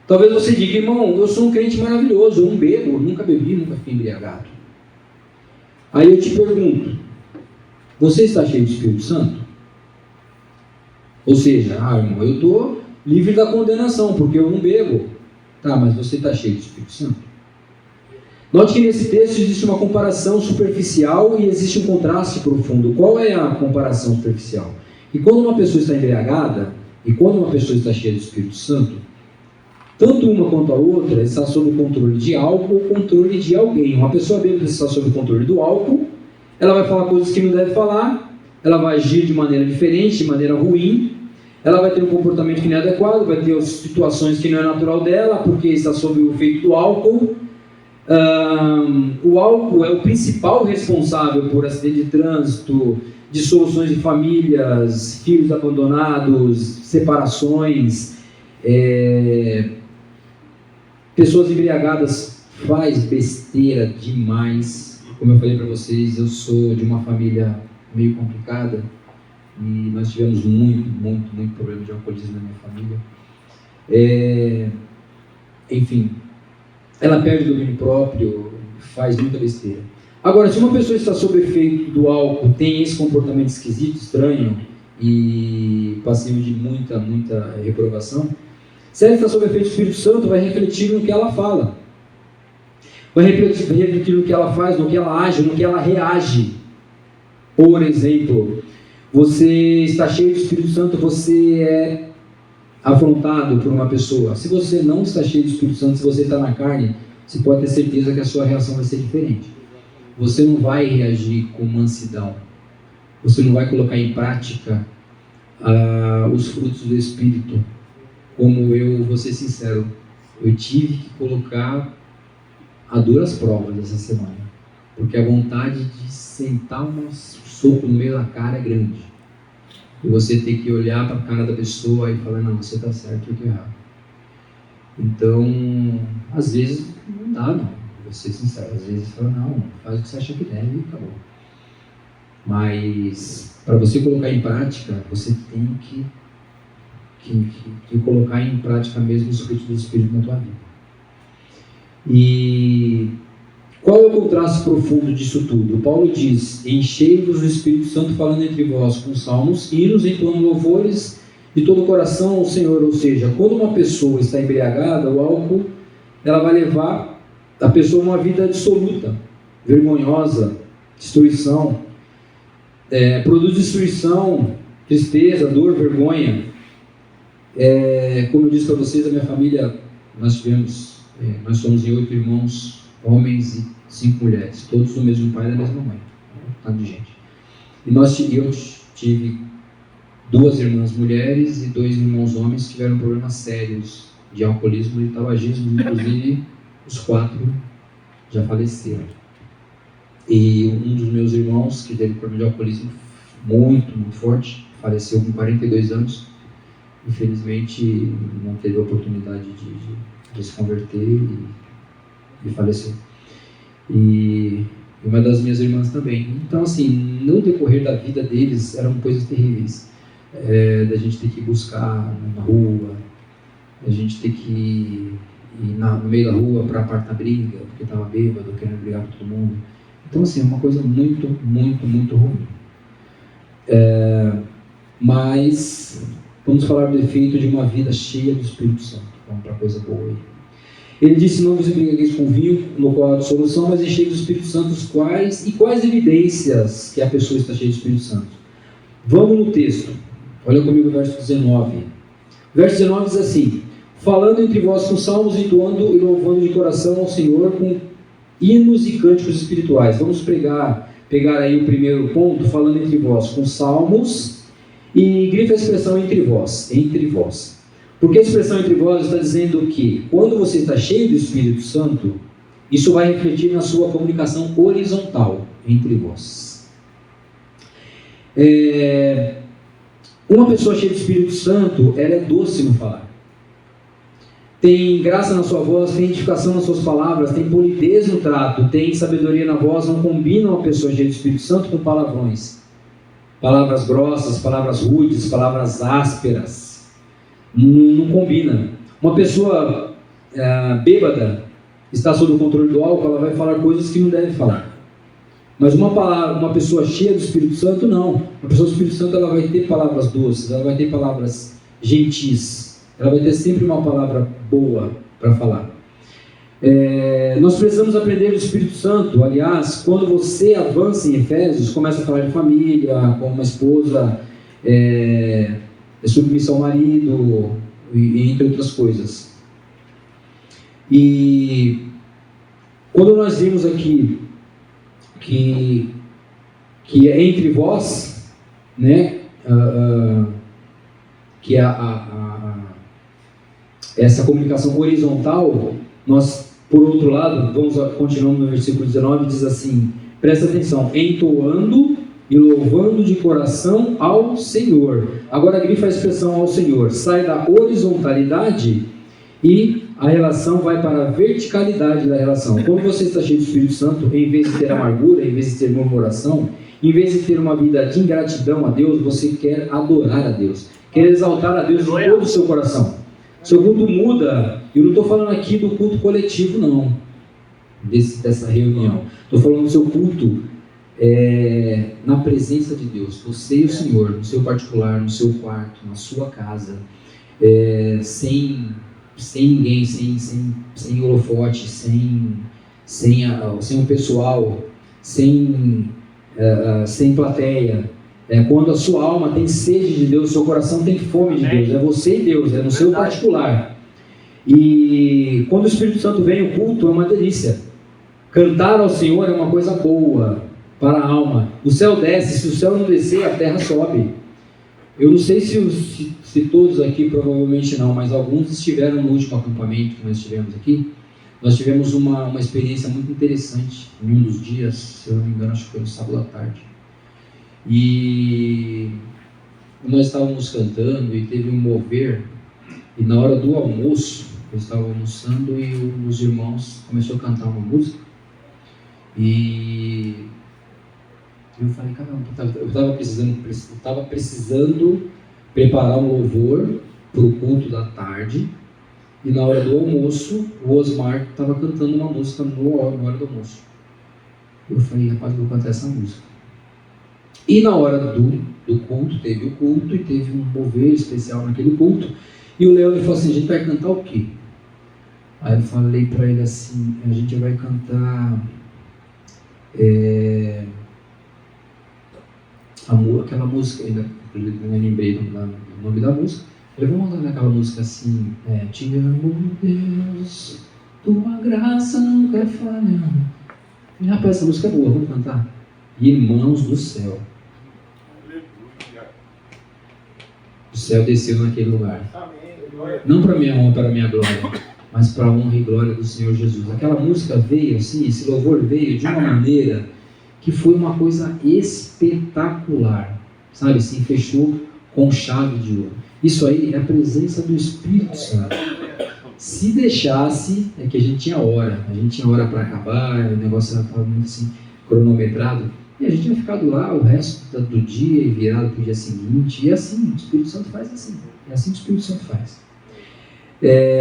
Talvez você diga: irmão, eu sou um crente maravilhoso, eu não bebo, nunca bebi, nunca fiquei embriagado. Aí eu te pergunto: você está cheio do Espírito Santo? Ou seja, irmão, eu estou livre da condenação, porque eu não bebo. Tá, mas você está cheio do Espírito Santo? Note que nesse texto existe uma comparação superficial e existe um contraste profundo. Qual é a comparação superficial? E quando uma pessoa está embriagada e quando uma pessoa está cheia do Espírito Santo, tanto uma quanto a outra está sob o controle de algo ou controle de alguém. Uma pessoa bêbada está sob o controle do álcool, ela vai falar coisas que não deve falar, ela vai agir de maneira diferente, de maneira ruim, ela vai ter um comportamento que não é adequado, vai ter situações que não é natural dela, porque está sob o efeito do álcool. O álcool é o principal responsável por acidente de trânsito, dissoluções de famílias, filhos abandonados, separações. Pessoas embriagadas faz besteira demais. Como eu falei para vocês, eu sou de uma família meio complicada e nós tivemos muito problema de alcoolismo na minha família. Enfim, ela perde o domínio próprio, faz muita besteira. Agora, se uma pessoa está sob efeito do álcool, tem esse comportamento esquisito, estranho e passivo de muita reprovação, se ela está sob efeito do Espírito Santo, vai refletir no que ela fala, vai refletir no que ela faz, no que ela age, no que ela reage. Por exemplo, você está cheio do Espírito Santo, você é afrontado por uma pessoa. Se você não está cheio do Espírito Santo, se você está na carne, você pode ter certeza que a sua reação vai ser diferente. Você não vai reagir com mansidão, você não vai colocar em prática os frutos do Espírito. Como eu vou ser sincero, eu tive que colocar a duras provas essa semana, porque a vontade de sentar um soco no meio da cara é grande. E você tem que olhar para a cara da pessoa e falar: não, você está certo, eu estou errado. Então, às vezes não dá, não. Vou ser sincero, às vezes fala: não, faz o que você acha que deve e acabou. Mas para você colocar em prática, você tem que colocar em prática mesmo os frutos do Espírito na tua vida. E qual é o contraste profundo disso tudo? Paulo diz: enchei-vos do Espírito Santo, falando entre vós com salmos, hinos, entoando louvores de todo o coração ao Senhor. Ou seja, quando uma pessoa está embriagada, o álcool ela vai levar a pessoa a uma vida dissoluta, vergonhosa, destruição. Produz destruição, tristeza, dor, vergonha. Como eu disse para vocês, a minha família, nós somos em 8 irmãos, homens e 5 mulheres, todos do mesmo pai e da mesma mãe, tanto de gente. E eu tive 2 irmãs mulheres e 2 irmãos homens que tiveram problemas sérios de alcoolismo e tabagismo, inclusive os 4 já faleceram. E um dos meus irmãos, que teve problema de alcoolismo muito, muito forte, faleceu com 42 anos. Infelizmente, não teve a oportunidade de se converter e faleceu. E uma das minhas irmãs também. Então, assim, no decorrer da vida deles, eram coisas terríveis. Da gente ter que buscar na rua, da gente ter que ir no meio da rua para apartar briga, porque estava bêbado, querendo brigar com todo mundo. Então, assim, é uma coisa muito, muito, muito ruim. Mas vamos falar do efeito de uma vida cheia do Espírito Santo. Vamos para coisa boa aí. Ele disse: não vos embriagueis com vinho, no qual há dissolução, mas enchei do Espírito Santo quais evidências que a pessoa está cheia do Espírito Santo. Vamos no texto. Olha comigo o verso 19. O verso 19 diz assim: falando entre vós com salmos, entoando e louvando de coração ao Senhor com hinos e cânticos espirituais. Vamos pegar aí o primeiro ponto, falando entre vós com salmos, e grifa a expressão entre vós. Porque a expressão entre vós está dizendo que quando você está cheio do Espírito Santo, isso vai refletir na sua comunicação horizontal entre vós. Uma pessoa cheia do Espírito Santo, ela é doce no falar. Tem graça na sua voz, tem edificação nas suas palavras, tem polidez no trato, tem sabedoria na voz. Não combina uma pessoa cheia do Espírito Santo com palavrões. Palavras grossas, palavras rudes, palavras ásperas. Não combina. Uma pessoa bêbada, está sob o controle do álcool, ela vai falar coisas que não deve falar. Mas uma pessoa cheia do Espírito Santo, não. Uma pessoa do Espírito Santo, ela vai ter palavras doces, ela vai ter palavras gentis. Ela vai ter sempre uma palavra boa para falar. Nós precisamos aprender do Espírito Santo. Aliás, quando você avança em Efésios, começa a falar de família, como uma esposa submissão ao marido, e entre outras coisas. E quando nós vimos aqui que é entre vós, né, que essa comunicação horizontal, nós, por outro lado, vamos continuando no versículo 19, diz assim, presta atenção, entoando e louvando de coração ao Senhor. Agora grifa a expressão ao Senhor, sai da horizontalidade e a relação vai para a verticalidade da relação. Quando você está cheio do Espírito Santo, em vez de ter amargura, em vez de ter murmuração, em vez de ter uma vida de ingratidão a Deus, você quer adorar a Deus, quer exaltar a Deus de todo o seu coração. Seu culto muda. Eu não estou falando aqui do culto coletivo, não, dessa reunião. Estou falando do seu culto na presença de Deus, você e o Senhor, no seu particular, no seu quarto, na sua casa, sem ninguém, sem holofote, sem o pessoal, sem plateia. Quando a sua alma tem sede de Deus, o seu coração tem fome de Deus, é você e Deus, é no seu particular. E quando o Espírito Santo vem, o culto é uma delícia. Cantar ao Senhor é uma coisa boa para a alma. O céu desce, se o céu não descer, a terra sobe. Eu não sei se todos aqui, provavelmente não, mas alguns estiveram no último acampamento que nós tivemos aqui. Nós tivemos uma experiência muito interessante em um dos dias, se eu não me engano, acho que foi no sábado à tarde. E nós estávamos cantando e teve um mover, e na hora do almoço, eu estava almoçando e um dos irmãos começou a cantar uma música, e eu falei, caramba, eu estava precisando preparar um louvor para o culto da tarde, e na hora do almoço, o Osmar estava cantando uma música na hora do almoço. Eu falei, rapaz, eu vou cantar essa música. E na hora do culto, teve o culto e teve um mover especial naquele culto. E o Leandro falou assim, a gente vai cantar o quê? Aí eu falei para ele assim, a gente vai cantar aquela música, ainda não lembrei do nome da música. Eu falei, vamos cantar aquela música assim, te amo, Deus, tua graça nunca falha. E, rapaz, essa música é boa, vamos cantar. Irmãos do céu. O céu desceu naquele lugar. Não para minha honra, para minha glória, mas para a honra e glória do Senhor Jesus. Aquela música veio assim, esse louvor veio de uma maneira que foi uma coisa espetacular, sabe assim, fechou com chave de ouro. Isso aí é a presença do Espírito Santo. Se deixasse, é que a gente tinha hora para acabar, o negócio estava muito assim, cronometrado, e a gente ia ficar lá o resto do dia e virado para o dia seguinte, e assim, o Espírito Santo faz assim, é assim que o Espírito Santo faz.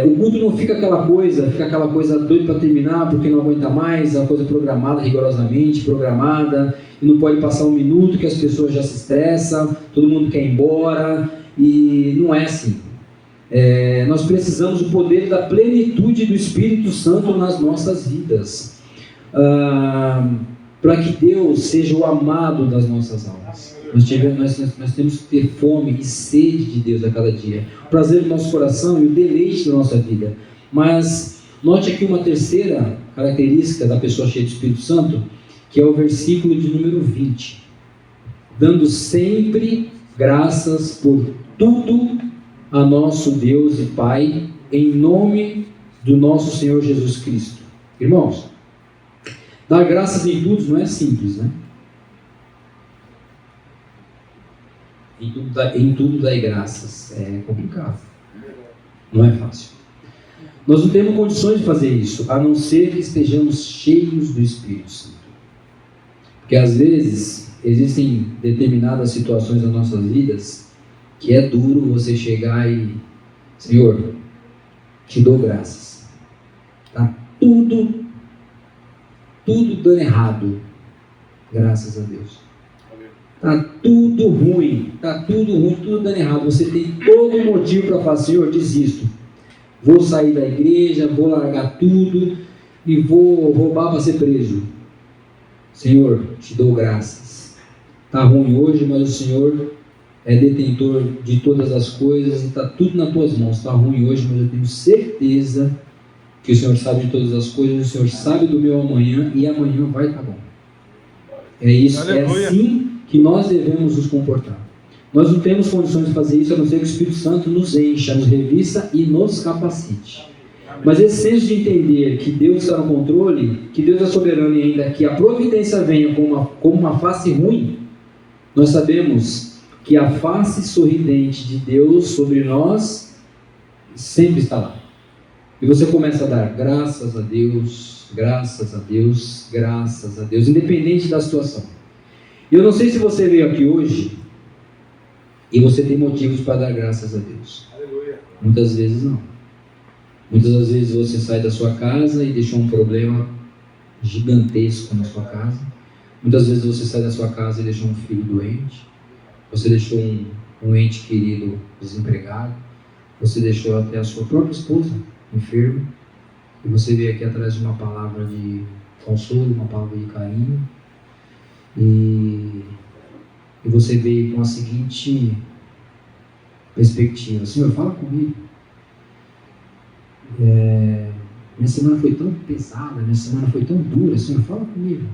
O culto não fica aquela coisa doido para terminar, porque não aguenta mais, a coisa programada, rigorosamente programada, e não pode passar um minuto que as pessoas já se estressam, todo mundo quer ir embora, e não é assim. Nós precisamos do poder da plenitude do Espírito Santo nas nossas vidas, para que Deus seja o amado das nossas almas. Nós temos que ter fome e sede de Deus a cada dia, o prazer do nosso coração e o deleite da nossa vida. Mas note aqui uma terceira característica da pessoa cheia do Espírito Santo, que é o versículo de número 20, dando sempre graças por tudo a nosso Deus e Pai, em nome do nosso Senhor Jesus Cristo. Irmãos, dar graças em tudo não é simples, né? Em tudo dai graças. É complicado. Não é fácil. Nós não temos condições de fazer isso, a não ser que estejamos cheios do Espírito Santo. Porque às vezes existem determinadas situações nas nossas vidas que é duro você chegar e, Senhor, te dou graças. Está tudo dando errado. Graças a Deus. Está tudo ruim, tudo dando errado. Você tem todo motivo para falar, Senhor, desisto. Vou sair da igreja, vou largar tudo e vou roubar para ser preso. Senhor, te dou graças. Está ruim hoje, mas o Senhor é detentor de todas as coisas e está tudo nas tuas mãos. Está ruim hoje, mas eu tenho certeza que o Senhor sabe de todas as coisas, o Senhor sabe do meu amanhã e amanhã vai estar bom. É isso, aleluia. É assim que nós devemos nos comportar. Nós não temos condições de fazer isso, a não ser que o Espírito Santo nos encha, nos revista e nos capacite. Mas esse senso de entender que Deus está no controle, que Deus é soberano e ainda que a providência venha como uma face ruim, nós sabemos que a face sorridente de Deus sobre nós sempre está lá. E você começa a dar graças a Deus, graças a Deus, graças a Deus, independente da situação. Eu não sei se você veio aqui hoje e você tem motivos para dar graças a Deus. Aleluia. Muitas vezes não. Muitas das vezes você sai da sua casa e deixou um problema gigantesco na sua casa. Muitas vezes você sai da sua casa e deixou um filho doente. Você deixou um ente querido desempregado. Você deixou até a sua própria esposa enferma. E você veio aqui atrás de uma palavra de consolo, uma palavra de carinho. E você veio com a seguinte perspectiva: Senhor, fala comigo. Minha semana foi tão pesada, minha semana foi tão dura, Senhor, fala comigo.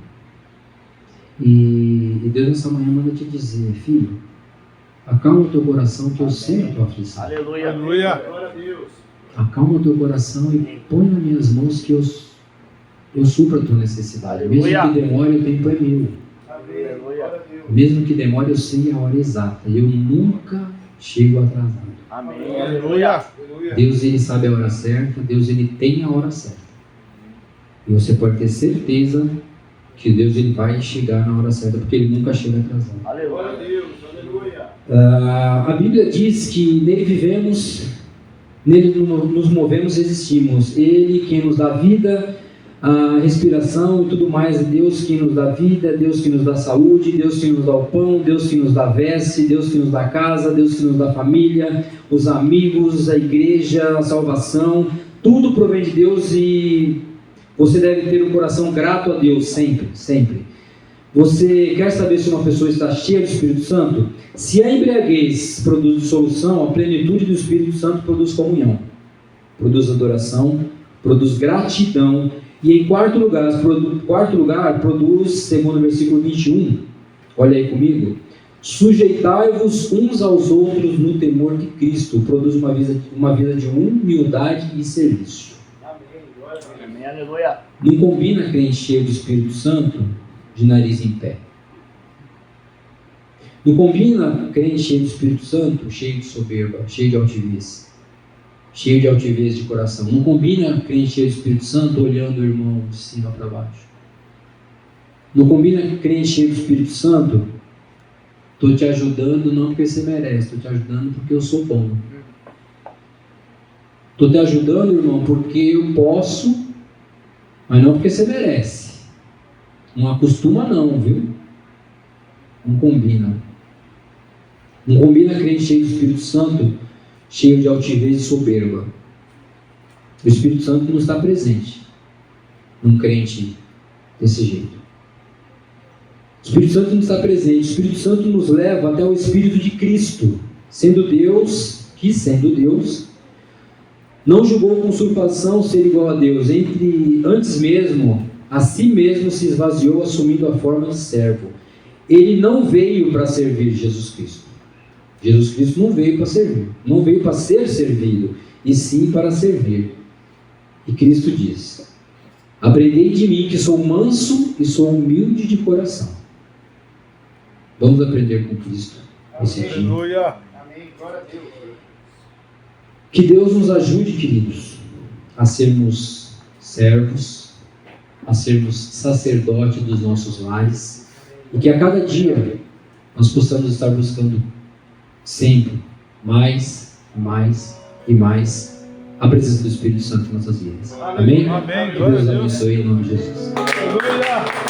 E Deus nessa manhã manda te dizer: filho, acalma o teu coração que eu sei a tua aflição. Aleluia. Aleluia. Acalma o teu coração e põe nas minhas mãos que eu supro a tua necessidade. Mesmo que demore, o tempo é meu. Mesmo que demore, eu sei a hora exata. E eu nunca chego atrasado. Amém. Aleluia. Deus, ele sabe a hora certa. Deus, ele tem a hora certa. E você pode ter certeza que Deus, ele vai chegar na hora certa, porque ele nunca chega atrasado. Aleluia. A Bíblia diz que nele vivemos, nele nos movemos e existimos. Ele quem nos dá vida, a respiração e tudo mais. Deus que nos dá vida, Deus que nos dá saúde, Deus que nos dá o pão, Deus que nos dá veste, Deus que nos dá casa, Deus que nos dá família, os amigos, a igreja, a salvação. Tudo provém de Deus e você deve ter um coração grato a Deus sempre, sempre. Você quer saber se uma pessoa está cheia do Espírito Santo? Se a embriaguez produz dissolução, a plenitude do Espírito Santo produz comunhão, produz adoração, produz gratidão. E em quarto lugar, produz, segundo o versículo 21, olha aí comigo, sujeitai-vos uns aos outros no temor de Cristo, produz uma vida de humildade e serviço. Amém, aleluia. Não combina crente cheio do Espírito Santo de nariz em pé. Não combina crente cheio do Espírito Santo, cheio de soberba, cheio de altivez de coração. Não combina crente cheio do Espírito Santo olhando o irmão de cima para baixo. Não combina crente cheio do Espírito Santo, estou te ajudando não porque você merece, estou te ajudando porque eu sou bom. Estou te ajudando, irmão, porque eu posso, mas não porque você merece. Não acostuma não, viu? Não combina. Não combina crente cheio do Espírito Santo, cheio de altivez e soberba. O Espírito Santo não está presente num crente desse jeito. O Espírito Santo não está presente. O Espírito Santo nos leva até o Espírito de Cristo, sendo Deus, não julgou com usurpação ser igual a Deus, antes mesmo, a si mesmo se esvaziou, assumindo a forma de servo. Ele não veio para servir Jesus Cristo. Jesus Cristo não veio para servir, não veio para ser servido, e sim para servir. E Cristo diz: aprendei de mim que sou manso e sou humilde de coração. Vamos aprender com Cristo esse dia. Aleluia. Amém, glória a Deus. Que Deus nos ajude, queridos, a sermos servos, a sermos sacerdotes dos nossos lares, e que a cada dia nós possamos estar buscando sempre mais, mais e mais a presença do Espírito Santo em nossas vidas. Amém? Amém. Que Deus abençoe em nome de Jesus. Aleluia.